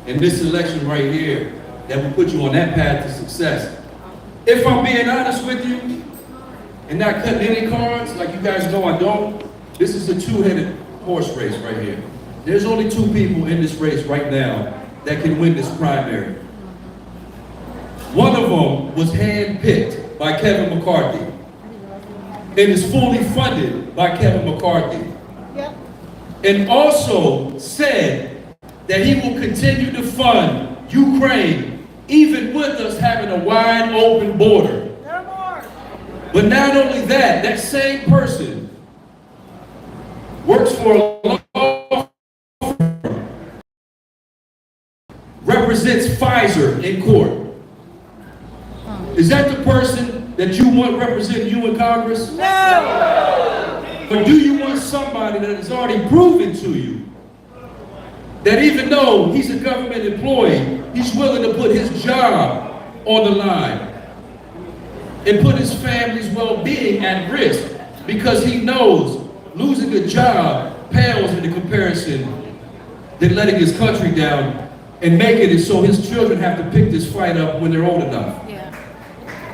in this election right here that will put you on that path to success. If I'm being honest with you, and not cutting any cards, like you guys know I don't, this is a two-headed horse race right here. There's only two people in this race right now that can win this primary. One of them was hand-picked by Kevin McCarthy and is fully funded by Kevin McCarthy. Yep. And also said that he will continue to fund Ukraine even with us having a wide open border. No more. But not only that, that same person works for a law firm, represents Pfizer in court. Is that the person that you want representing you in Congress? No! But do you want somebody that has already proven to you that even though he's a government employee, he's willing to put his job on the line and put his family's well-being at risk because he knows losing a job pales in comparison than letting his country down and making it so his children have to pick this fight up when they're old enough?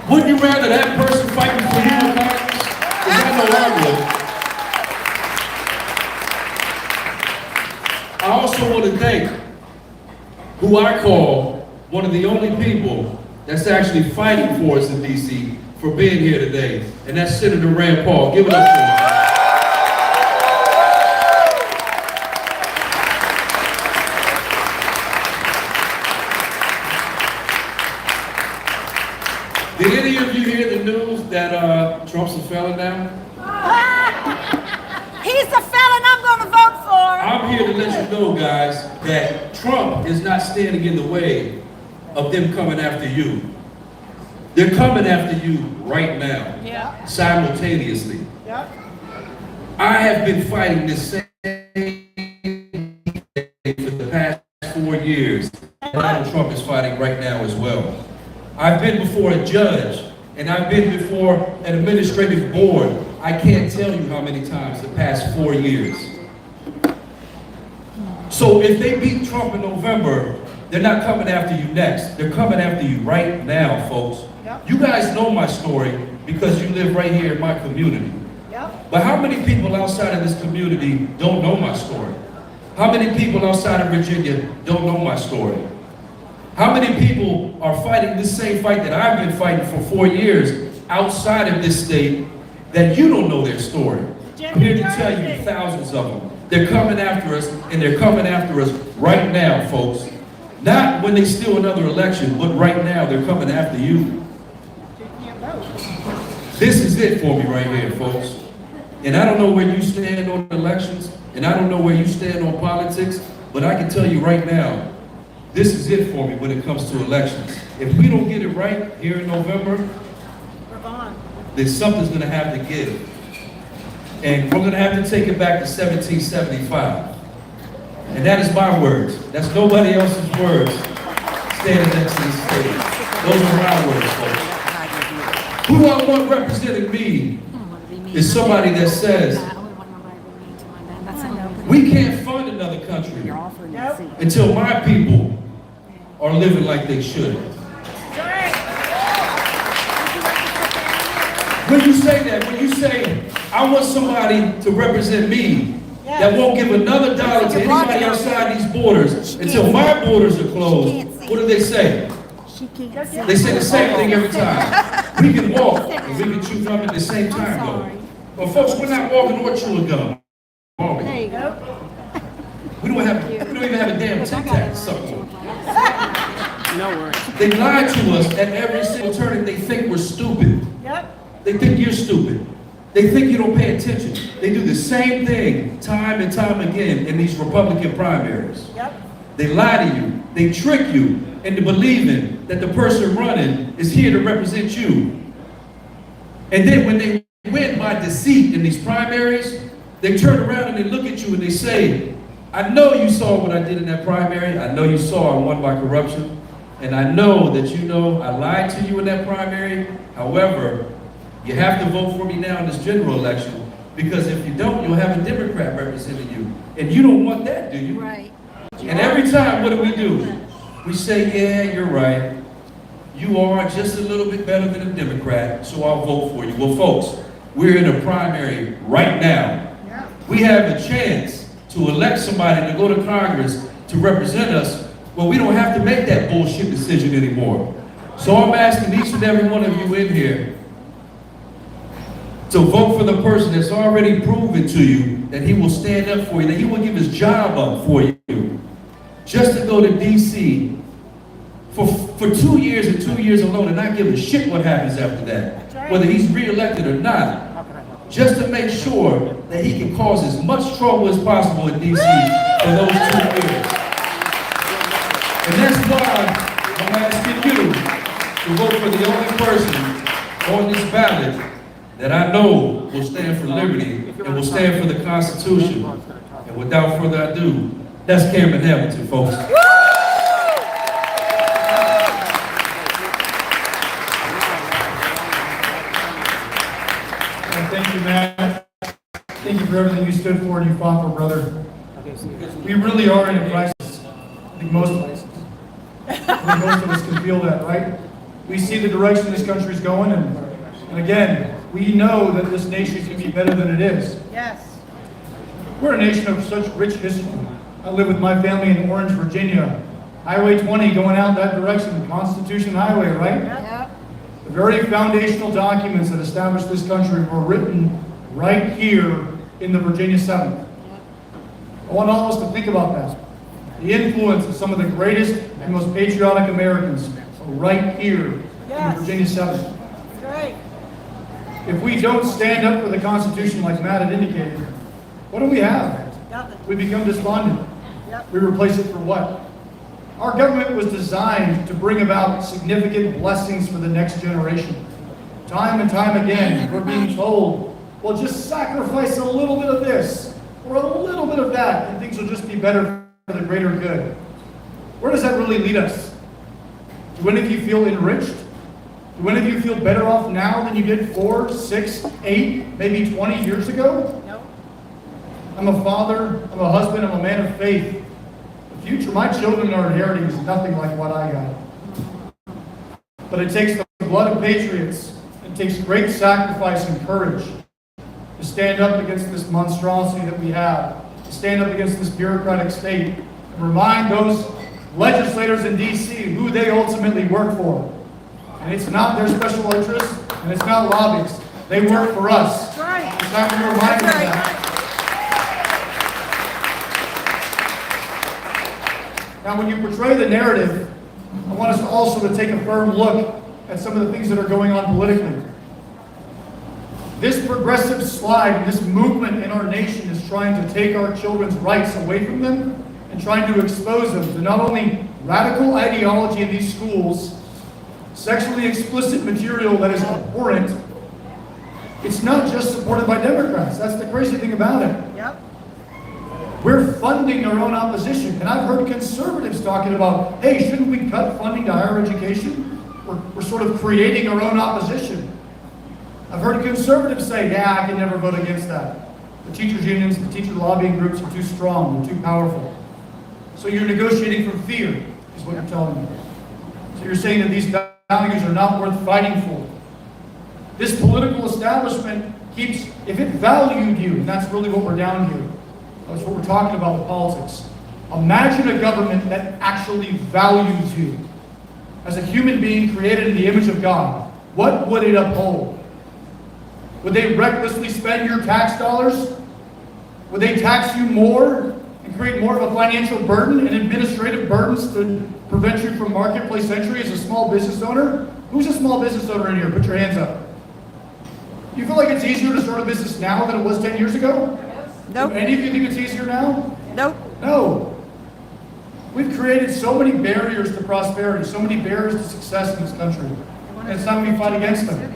Wouldn't you rather that person fighting for you in Congress? Because I know I would. I also want to thank who I call one of the only people that's actually fighting for us in D.C. for being here today, and that's Senator Rand Paul. Give it up for him. Did any of you hear the news that Trump's a felon now? He's the felon I'm going to vote for. I'm here to let you know, guys, that Trump is not standing in the way of them coming after you. They're coming after you right now, simultaneously. I have been fighting this same thing for the past 4 years. Donald Trump is fighting right now as well. I've been before a judge, and I've been before an administrative board. I can't tell you how many times the past 4 years. So if they beat Trump in November, they're not coming after you next. They're coming after you right now, folks. You guys know my story because you live right here in my community. But how many people outside of this community don't know my story? How many people outside of Virginia don't know my story? How many people are fighting this same fight that I've been fighting for 4 years outside of this state that you don't know their story? I'm here to tell you thousands of them. They're coming after us, and they're coming after us right now, folks. Not when they steal another election, but right now they're coming after you. This is it for me right here, folks. And I don't know where you stand on elections, and I don't know where you stand on politics, but I can tell you right now, this is it for me when it comes to elections. If we don't get it right here in November, then something's going to have to give. And we're going to have to take it back to 1775. And that is my words. That's nobody else's words standing next to the stage. Those are my words, folks. Who I want representing me is somebody that says, we can't fund another country until my people are living like they should. When you say that, when you say, I want somebody to represent me that won't give another dollar to anybody outside these borders until my borders are closed, what do they say? They say the same thing every time. We can walk and we can chew gum at the same time, though. But folks, we're not walking or chewing gum. There you go. We don't even have a damn Tic Tac to suck on. No worries. They lie to us at every single turn and they think we're stupid. They think you're stupid. They think you don't pay attention. They do the same thing time and time again in these Republican primaries. They lie to you. They trick you into believing that the person running is here to represent you. And then when they win by deceit in these primaries, they turn around and they look at you and they say, I know you saw what I did in that primary. I know you saw I won by corruption. And I know that you know I lied to you in that primary. However, you have to vote for me now in this general election because if you don't, you'll have a Democrat representing you. And you don't want that, do you? Right. And every time, what do? We say, yeah, you're right. You are just a little bit better than a Democrat, so I'll vote for you. Well, folks, we're in a primary right now. We have a chance to elect somebody to go to Congress to represent us, but we don't have to make that bullshit decision anymore. So I'm asking each and every one of you in here to vote for the person that's already proven to you that he will stand up for you, that he will give his job up for you. Just to go to D.C. for 2 years and 2 years alone and not give a shit what happens after that, whether he's reelected or not. Just to make sure that he can cause as much trouble as possible in D.C. for those 2 years. And that's why I'm asking you to vote for the only person on this ballot that I know will stand for liberty and will stand for the Constitution. And without further ado, that's Cameron Hamilton, folks. Thank you, Matt. Thank you for everything you stood for and you fought for, brother. We really are in a crisis. I think most of us can feel that, right? We see the direction this country is going, and again, we know that this nation can be better than it is. Yes. We're a nation of such rich history. I live with my family in Orange, Virginia. Highway 20 going out that direction, Constitution Highway, right? Yep. The very foundational documents that established this country were written right here in the Virginia 7th. I want all of us to think about that. The influence of some of the greatest and most patriotic Americans are right here in the Virginia 7th. Great. If we don't stand up for the Constitution like Matt had indicated, what do we have? Nothing. We become despondent. Yep. We replace it for what? Our government was designed to bring about significant blessings for the next generation. Time and time again, we're being told, well, just sacrifice a little bit of this or a little bit of that, and things will just be better for the greater good. Where does that really lead us? Do any of you feel enriched? Do any of you feel better off now than you did 4, 6, 8, maybe 20 years ago? No. I'm a father, I'm a husband, I'm a man of faith. The future my children are inheriting is nothing like what I got. But it takes the blood of patriots, it takes great sacrifice and courage to stand up against this monstrosity that we have, to stand up against this bureaucratic state, and remind those legislators in D.C. who they ultimately work for. And it's not their special interests, and it's not lobbyists. They work for us. That's right. It's time to be reminded of that. Now, when you portray the narrative, I want us also to take a firm look at some of the things that are going on politically. This progressive slide, this movement in our nation is trying to take our children's rights away from them and trying to expose them to not only radical ideology in these schools, sexually explicit material that is abhorrent. It's not just supported by Democrats. That's the crazy thing about it. Yep. We're funding our own opposition. And I've heard conservatives talking about, hey, shouldn't we cut funding to higher education? We're sort of creating our own opposition. I've heard conservatives say, yeah, I can never vote against that. The teachers' unions, the teacher lobbying groups are too strong, they're too powerful. So you're negotiating from fear, is what you're telling me. So you're saying that these values are not worth fighting for. This political establishment keeps, if it valued you, and that's really what we're down here, that's what we're talking about with politics. Imagine a government that actually values you as a human being created in the image of God. What would it uphold? Would they recklessly spend your tax dollars? Would they tax you more and create more of a financial burden and administrative burdens to prevent you from marketplace entry as a small business owner? Who's a small business owner in here? Put your hands up. You feel like it's easier to start a business now than it was 10 years ago? Nope. Do any of you think it's easier now? Nope. No. We've created so many barriers to prosperity, so many barriers to success in this country. And it's time we fight against them.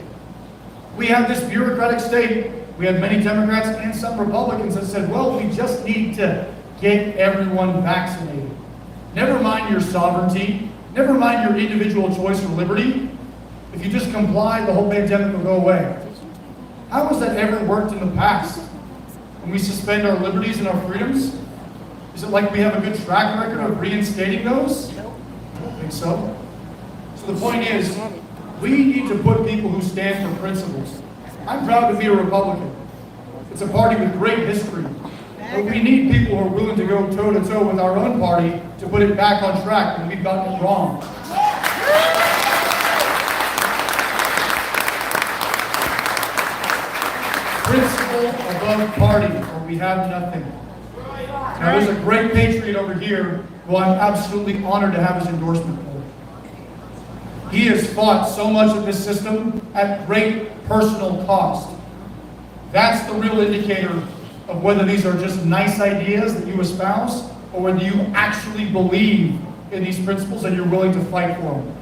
We have this bureaucratic state. We have many Democrats and some Republicans that said, well, we just need to get everyone vaccinated. Never mind your sovereignty. Never mind your individual choice or liberty. If you just comply, the whole pandemic will go away. How has that ever worked in the past? When we suspend our liberties and our freedoms? Is it like we have a good track record of reinstating those? I don't think so. So the point is, we need to put people who stand for principles. I'm proud to be a Republican. It's a party with great history. But we need people who are willing to go toe-to-toe with our own party to put it back on track when we've gotten it wrong. Principle above party, or we have nothing. Now, there's a great patriot over here who I'm absolutely honored to have his endorsement for. He has fought so much of this system at great personal cost. That's the real indicator of whether these are just nice ideas that you espouse, or whether you actually believe in these principles and you're willing to fight for them.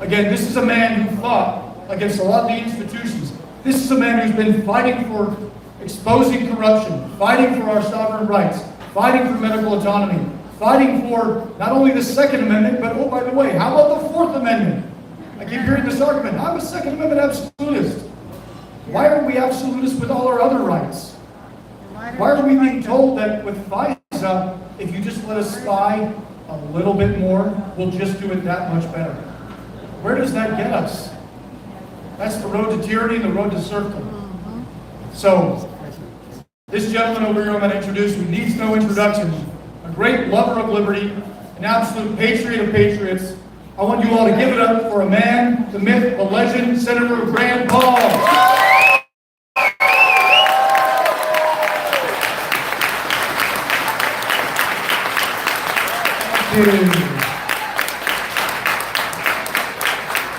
Again, this is a man who fought against a lot of the institutions. This is a man who's been fighting for exposing corruption, fighting for our sovereign rights, fighting for medical autonomy, fighting for not only the Second Amendment, but oh, by the way, how about the Fourth Amendment? I keep hearing this argument. I'm a Second Amendment absolutist. Why are we absolutists with all our other rights? Why are we being told that with FISA, if you just let us spy a little bit more, we'll just do it that much better? Where does that get us? That's the road to tyranny, the road to serfdom. So, this gentleman over here I'm going to introduce, who needs no introduction, a great lover of liberty, an absolute patriot of patriots. I want you all to give it up for a man, the myth, the legend, Senator Rand Paul.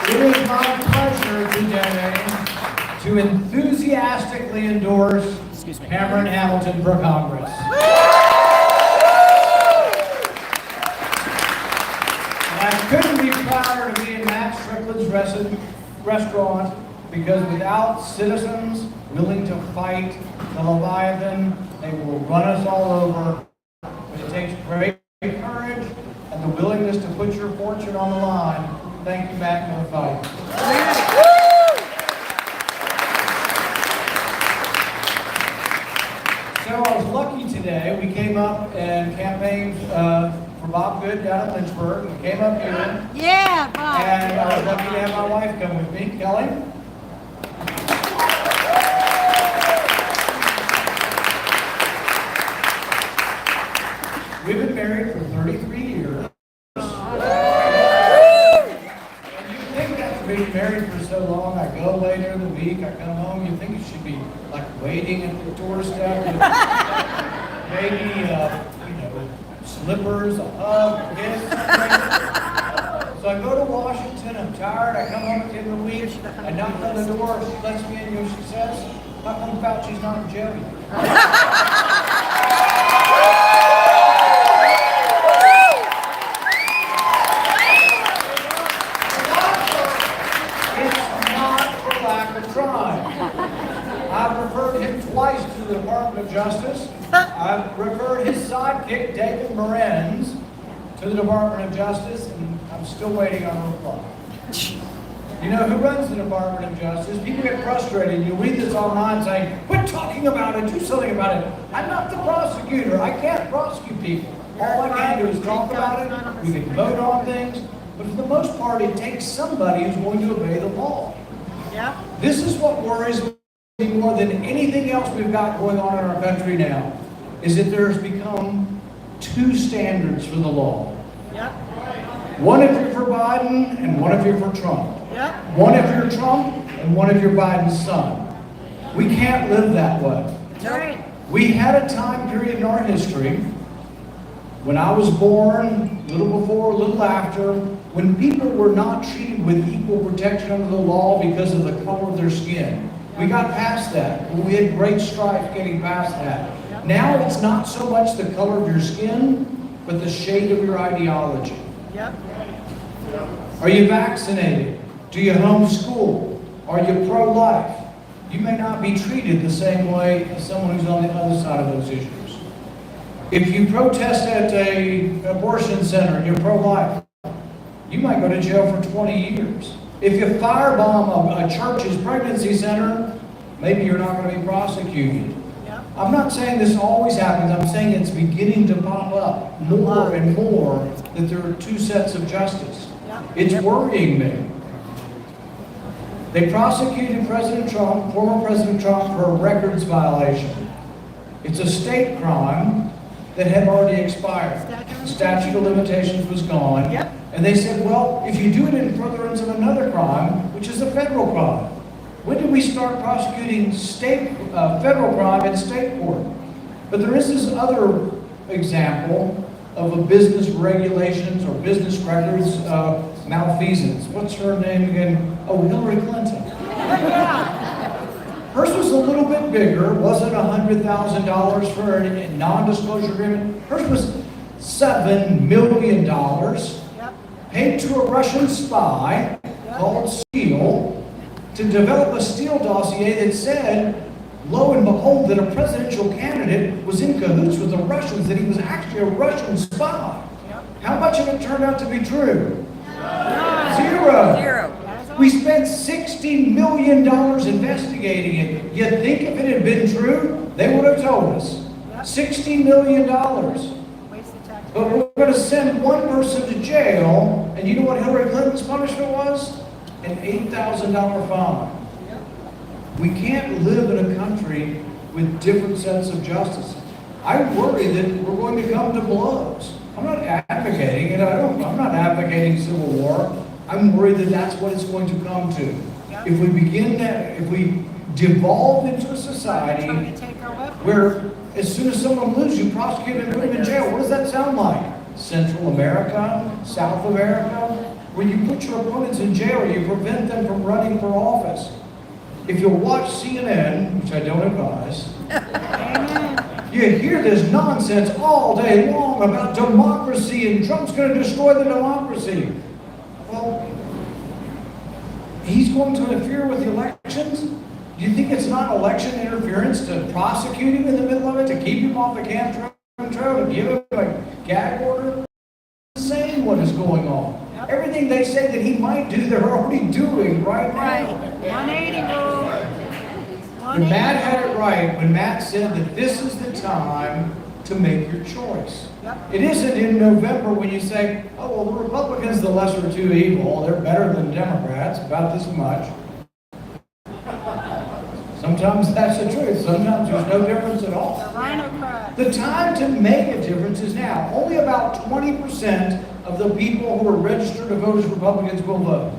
It is my pleasure today to enthusiastically endorse Cameron Hamilton for Congress. And I couldn't be prouder to be in Matt Strickland's restaurant, because without citizens willing to fight the Leviathan, they will run us all over. But it takes great courage and the willingness to put your fortune on the line. Thank you, Matt, for the fight. So I was lucky today. We came up and campaigned for Bob Good down at Lynchburg. We came up here. Yeah, Bob. And I was lucky to have my wife come with me. Kelly? We've been married for 33 years. And you think after being married for so long, I go away during the week, I come home, you think it should be like waiting at the doorstep with maybe, slippers, a hug, kiss. So I go to Washington, I'm tired, I come home at the end of the week, I knock on the door, she lets me in, you know what she says? How come Fauci's not in jail yet? I've referred him twice to the Department of Justice. I've referred his sidekick, David Morenz, to the Department of Justice, and I'm still waiting on a reply. You know who runs the Department of Justice? People get frustrated. You read this online saying, quit talking about it, do something about it. I'm not the prosecutor. I can't prosecute people. All I can do is talk about it. We can vote on things. But for the most part, it takes somebody who's going to obey the law. Yeah. This is what worries me more than anything else we've got going on in our country now, is that there's become two standards for the law. Yep. One if you're for Biden and one if you're for Trump. Yep. One if you're Trump and one if you're Biden's son. We can't live that way. Right. We had a time period in our history, when I was born, a little before, a little after, when people were not treated with equal protection under the law because of the color of their skin. We got past that. We had great strife getting past that. Now it's not so much the color of your skin, but the shade of your ideology. Yep. Are you vaccinated? Do you homeschool? Are you pro-life? You may not be treated the same way as someone who's on the other side of those issues. If you protest at an abortion center and you're pro-life, you might go to jail for 20 years. If you firebomb a church's pregnancy center, maybe you're not going to be prosecuted. Yep. I'm not saying this always happens, I'm saying it's beginning to pop up more and more that there are two sets of justice. It's worrying me. They prosecuted President Trump, former President Trump, for a records violation. It's a state crime that had already expired. The statute of limitations was gone. And they said, well, if you do it in furtherance of another crime, which is a federal crime, when did we start prosecuting federal crime in state court? But there is this other example of a business regulations or business records malfeasance. What's her name again? Oh, Hillary Clinton. Hers was a little bit bigger. Wasn't $100,000 for a non-disclosure agreement. Hers was $7 million paid to a Russian spy called Steele to develop a Steele dossier that said, lo and behold, that a presidential candidate was in cahoots with the Russians, that he was actually a Russian spy. How much of it turned out to be true? Zero. We spent $60 million investigating it. You'd think if it had been true, they would have told us. $60 million. But we're going to send one person to jail, and you know what Hillary Clinton's punishment was? An $8,000 fine. We can't live in a country with different sets of justice. I worry that we're going to come to blows. I'm not advocating it. I'm not advocating civil war. I'm worried that that's what it's going to come to. If we begin that, if we devolve into a society where as soon as someone moves, you prosecute and put them in jail. What does that sound like? Central America, South America, where you put your opponents in jail or you prevent them from running for office. If you watch CNN, which I don't advise, you hear this nonsense all day long about democracy and Trump's going to destroy the democracy. Well, he's going to interfere with the elections? Do you think it's not election interference to prosecute him in the middle of it, to keep him off the campaign trail, to give him a gag order? Saying what is going on. Everything they say that he might do, they're already doing right now. 180 rule. When Matt had it right, when Matt said that this is the time to make your choice. It isn't in November when you say, oh, well, the Republicans, the lesser of two evil, they're better than Democrats, about this much. Sometimes that's the truth. Sometimes there's no difference at all. The time to make a difference is now. Only about 20% of the people who are registered to vote as Republicans will vote.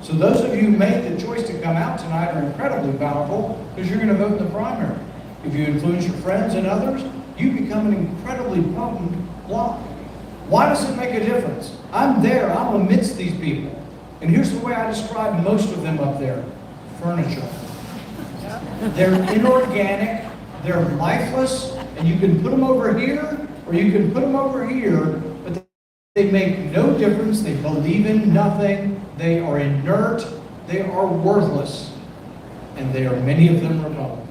So those of you who made the choice to come out tonight are incredibly powerful because you're going to vote in the primary. If you influence your friends and others, you become an incredibly potent bloc. Why does it make a difference? I'm there. I'm amidst these people. And here's the way I describe most of them up there. Furniture. They're inorganic, they're lifeless, and you can put them over here, or you can put them over here, but they make no difference, they believe in nothing, they are inert, they are worthless, and they are, many of them, Republicans.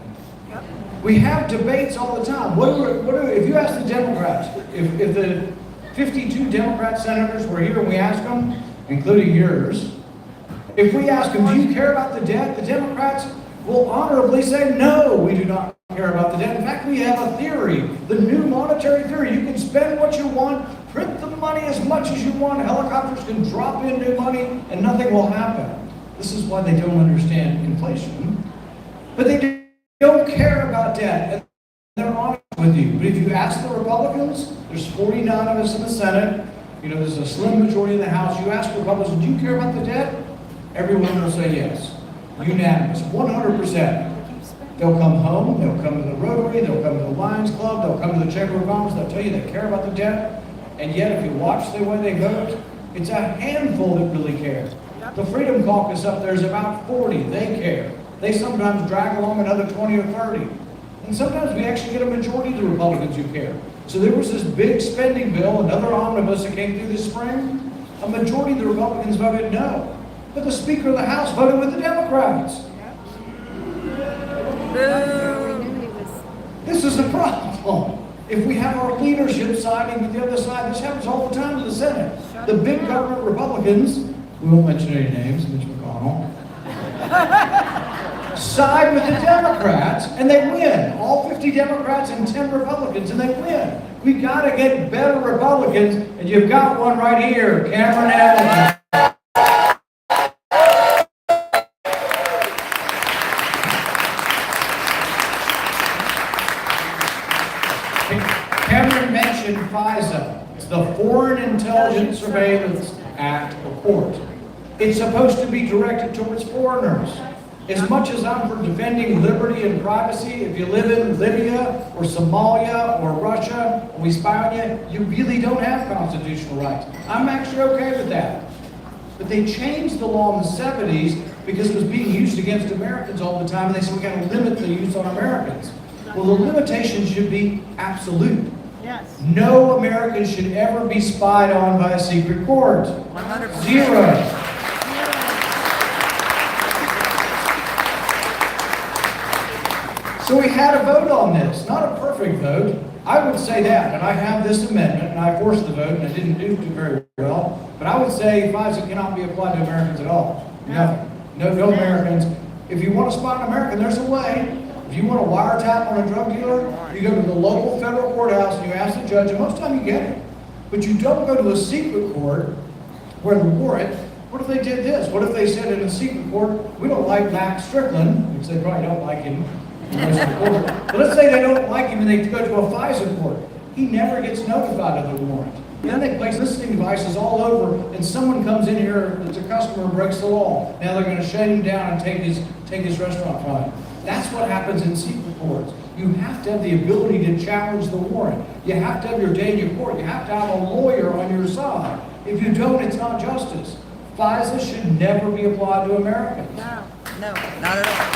We have debates all the time. If you ask the Democrats, if the 52 Democrat senators were here and we ask them, including yours, if we ask them, do you care about the debt? The Democrats will honorably say, no, we do not care about the debt. In fact, we have a theory, the new monetary theory. You can spend what you want, print the money as much as you want, helicopters can drop in new money, and nothing will happen. This is why they don't understand inflation. But they don't care about debt, and they're honest with you. But if you ask the Republicans, there's 49 of us in the Senate, there's a slim majority in the House, you ask Republicans, do you care about the debt? Everyone will say yes. Unanimous, 100%. They'll come home, they'll come to the Rotary, they'll come to the Lions Club, they'll come to the Chamber of Commerce, they'll tell you they care about the debt, and yet if you watch the way they vote, it's a handful that really care. The Freedom Caucus up there is about 40, they care. They sometimes drag along another 20 or 30. And sometimes we actually get a majority of the Republicans who care. So there was this big spending bill, another omnibus that came through this spring, a majority of the Republicans voted no. But the Speaker of the House voted with the Democrats. This is a problem. If we have our leadership siding with the other side, this happens all the time in the Senate. The big government Republicans, we won't mention any names, Mitch McConnell, side with the Democrats, and they win. All 50 Democrats and 10 Republicans, and they win. We've got to get better Republicans, and you've got one right here, Cameron Hamilton. Cameron mentioned FISA. It's the Foreign Intelligence Surveillance Act report. It's supposed to be directed towards foreigners. As much as I'm for defending liberty and privacy, if you live in Libya or Somalia or Russia or we spy on you, you really don't have constitutional rights. I'm actually okay with that. But they changed the law in the 70s because it was being used against Americans all the time, and they said we got to limit the use on Americans. Well, the limitations should be absolute. Yes. No American should ever be spied on by a secret court. 100%. Zero. So we had a vote on this, not a perfect vote. I would say that, and I have this amendment, and I forced the vote, and it didn't do very well. But I would say FISA cannot be applied to Americans at all. Nothing. No Americans. If you want to spy on an American, there's a way. If you want a wiretap on a drug dealer, you go to the local federal courthouse and you ask the judge, and most of the time you get it. But you don't go to a secret court where the warrant, what if they did this? What if they said in a secret court, we don't like Max Strickland, which they probably don't like him. But let's say they don't like him and they go to a FISA court. He never gets notified of the warrant. Then they place listening devices all over, and someone comes in here that's a customer and breaks the law. Now they're going to shut him down and take his restaurant from him. That's what happens in secret courts. You have to have the ability to challenge the warrant. You have to have your day in your court. You have to have a lawyer on your side. If you don't, it's not justice. FISA should never be applied to Americans. No, not at all.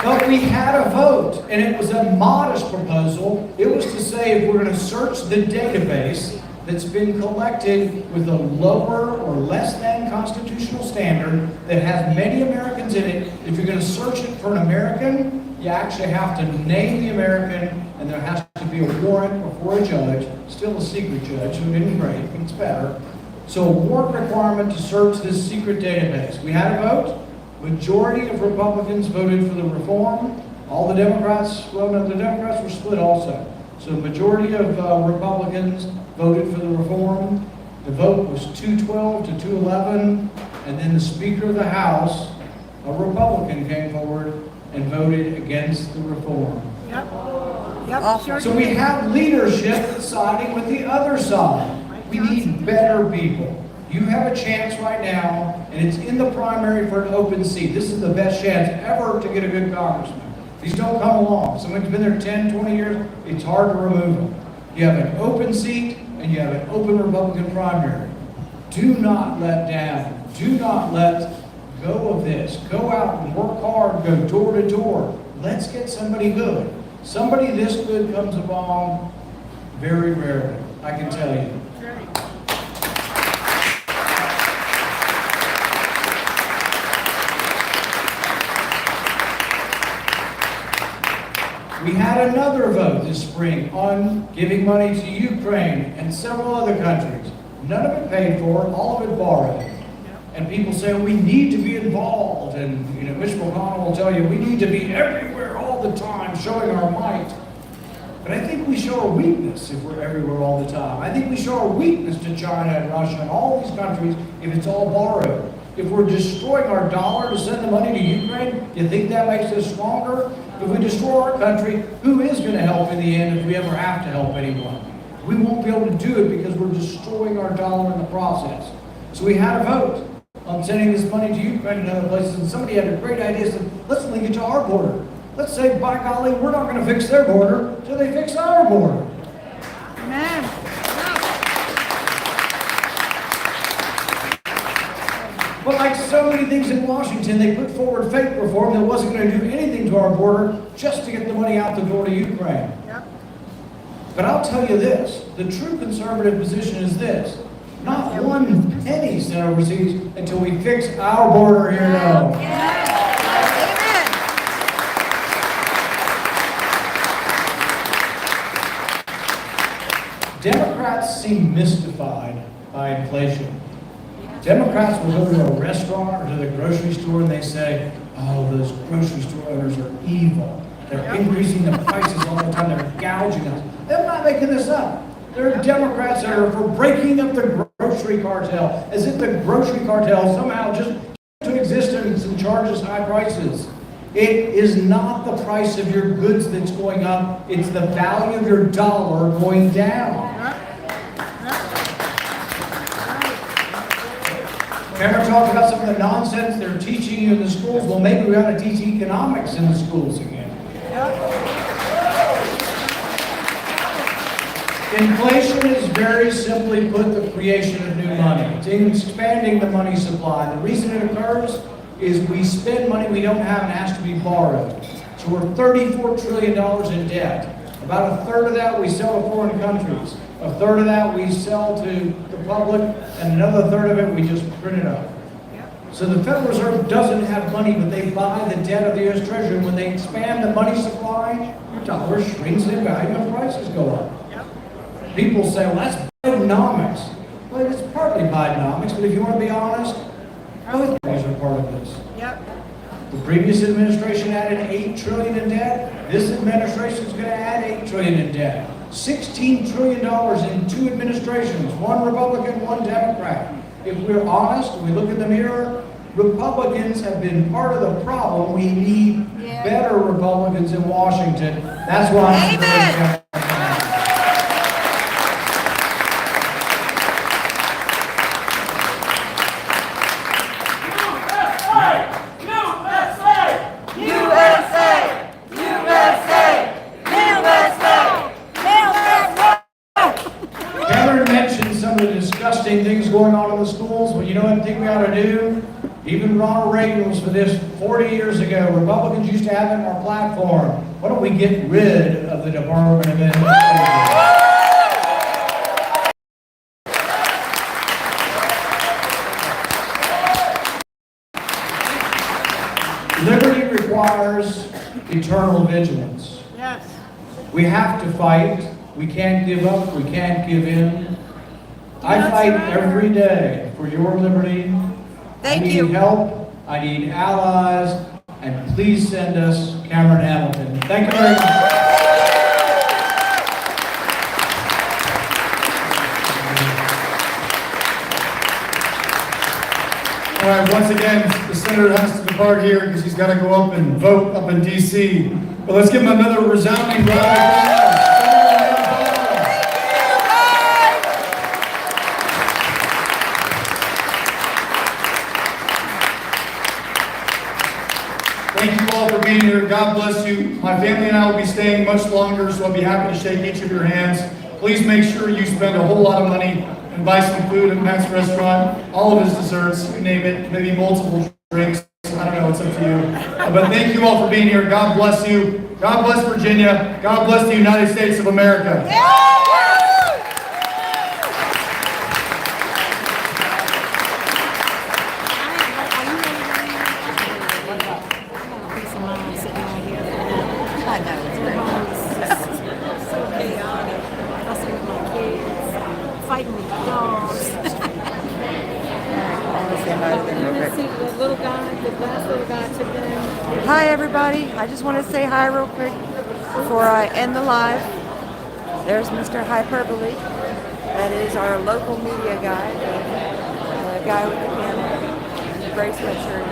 But we had a vote, and it was a modest proposal. It was to say if we're going to search the database that's been collected with a lower or less than constitutional standard that has many Americans in it, if you're going to search it for an American, you actually have to name the American, and there has to be a warrant before a judge, still a secret judge, who didn't break, it's better. So a warrant requirement to search this secret database. We had a vote. Majority of Republicans voted for the reform. All the Democrats, well, no, the Democrats were split also. So majority of Republicans voted for the reform. The vote was 212 to 211, and then the Speaker of the House, a Republican, came forward and voted against the reform. Yep, sure. So we have leadership siding with the other side. We need better people. You have a chance right now, and it's in the primary for an open seat. This is the best chance ever to get a good congressman. These don't come along. Someone's been there 10, 20 years, it's hard to remove them. You have an open seat, and you have an open Republican primary. Do not let down. Do not let go of this. Go out and work hard, go door to door. Let's get somebody good. Somebody this good comes along very rarely, I can tell you. We had another vote this spring on giving money to Ukraine and several other countries. None of it paid for, all of it borrowed. And people say we need to be involved, and Mitch McConnell will tell you we need to be everywhere all the time, showing our might. But I think we show our weakness if we're everywhere all the time. I think we show our weakness to China and Russia and all these countries if it's all borrowed. If we're destroying our dollar to send the money to Ukraine, you think that makes us stronger? If we destroy our country, who is going to help in the end if we ever have to help anyone? We won't be able to do it because we're destroying our dollar in the process. So we had a vote on sending this money to Ukraine and other places, and somebody had a great idea, said, let's link it to our border. Let's say, by golly, we're not going to fix their border till they fix our border. Amen. But like so many things in Washington, they put forward fake reform that wasn't going to do anything to our border just to get the money out the door to Ukraine. Yep. But I'll tell you this, the true conservative position is this. Not one penny sent overseas until we fix our border here at home. Democrats seem mystified by inflation. Democrats will go to a restaurant or to the grocery store and they say, oh, those grocery store owners are evil. They're increasing the prices all the time. They're gouging us. They're not making this up. There are Democrats that are for breaking up the grocery cartel, as if the grocery cartel somehow just to existence and charges high prices. It is not the price of your goods that's going up. It's the value of your dollar going down. Remember talking about some of the nonsense they're teaching you in the schools? Well, maybe we ought to teach economics in the schools again. Inflation is very simply put the creation of new money. It's expanding the money supply. The reason it occurs is we spend money we don't have and it has to be borrowed. So we're $34 trillion in debt. About a third of that we sell to foreign countries. A third of that we sell to the public, and another third of it we just print it up. So the Federal Reserve doesn't have money, but they buy the debt of the U.S. Treasury. When they expand the money supply, your dollar shrinks in value and prices go up. People say, well, that's Bidenomics. Well, it's partly Bidenomics, but if you want to be honest, both parties are part of this. The previous administration added $8 trillion in debt. This administration is going to add $8 trillion in debt. $16 trillion in two administrations, one Republican, one Democrat. If we're honest, we look in the mirror, Republicans have been part of the problem. We need better Republicans in Washington. That's why I'm supporting things going on in the schools. Well, you know what I think we ought to do? Even Ronald Reagan was for this 40 years ago. Republicans used to have it in our platform. Why don't we get rid of the Department of Education? Liberty requires eternal vigilance. Yes. We have to fight. We can't give up. We can't give in. I fight every day for your liberty. Thank you. I need help. I need allies. And please send us Cameron Hamilton. Thank you very much. All right, once again, the senator has to depart here because he's got to go up and vote up in D.C. But let's give him another resounding round of applause. Thank you all for being here. God bless you. My family and I will be staying much longer, so I'll be happy to shake each of your hands. Please make sure you spend a whole lot of money and buy some food at Matt's restaurant, all of his desserts, you name it, maybe multiple drinks. I don't know, it's up to you. But thank you all for being here. God bless you. God bless Virginia. God bless the United States of America. Hi everybody, I just want to say hi real quick before I end the live. There's Mr. Hyperbole. That is our local media guy, the guy with the camera and the gray sweatshirt.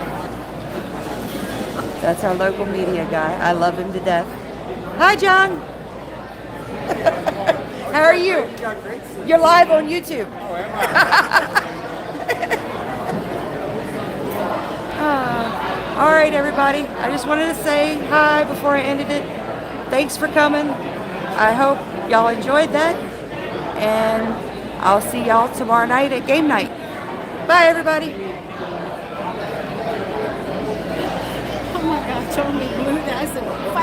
That's our local media guy. I love him to death. Hi John! How are you? You're live on YouTube. All right, everybody. I just wanted to say hi before I ended it. Thanks for coming. I hope y'all enjoyed that. And I'll see y'all tomorrow night at game night. Bye, everybody. Oh my God, told me blue. I said, fight.